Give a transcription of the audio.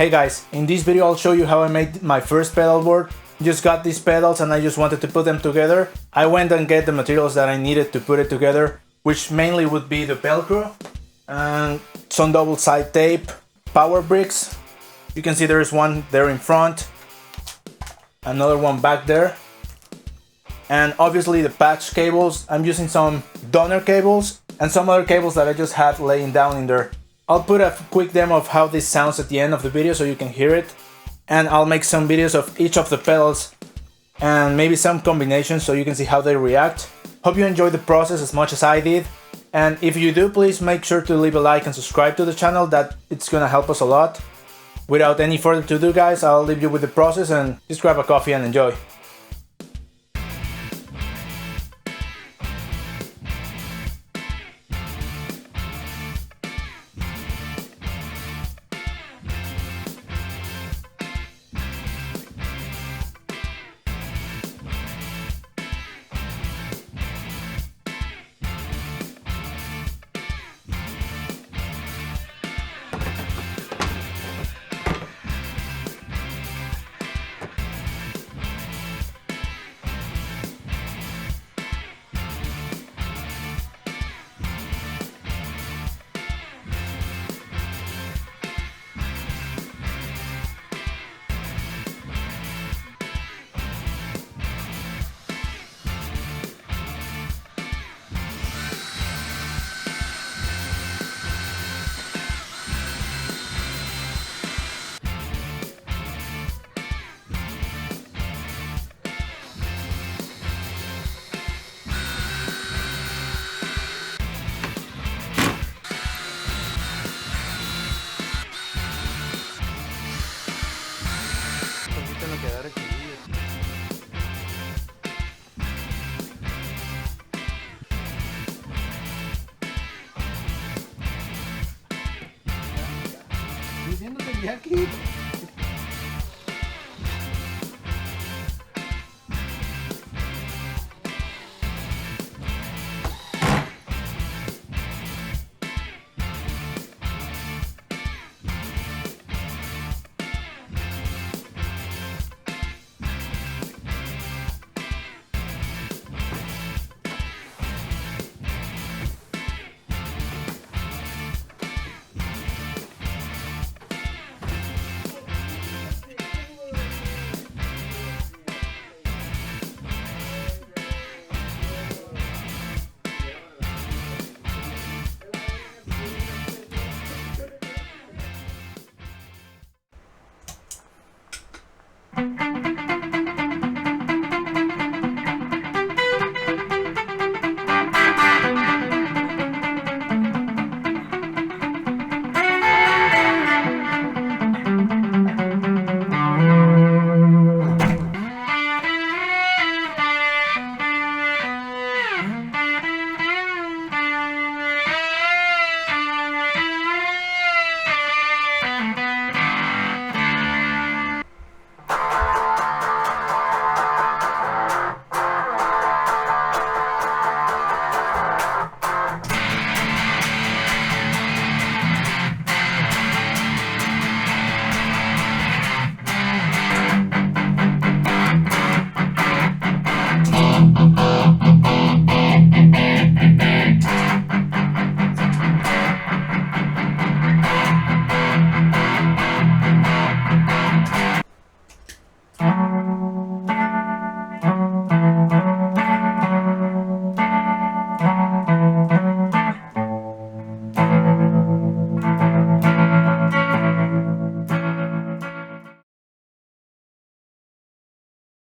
Hey guys, in this video I'll show you how I made my first pedal board. Just got these pedals and I just wanted to put them together. I went and get the materials that I needed to put it together, which mainly would be the Velcro and some double side tape, power bricks. You can see there's one there in front, another one back there, and obviously the patch cables. I'm using some donor cables and some other cables that I just had laying down in there. I'll put a quick demo of how this sounds at the end of the video so you can hear it, and I'll make some videos of each of the pedals and maybe some combinations so you can see how they react. Hope you enjoyed the process as much as I did, and if you do, please make sure to leave a like and subscribe to the channel. That it's gonna help us a lot. Without any further ado guys, I'll leave you with the process and just grab a coffee and enjoy. Diciéndote ya aquí.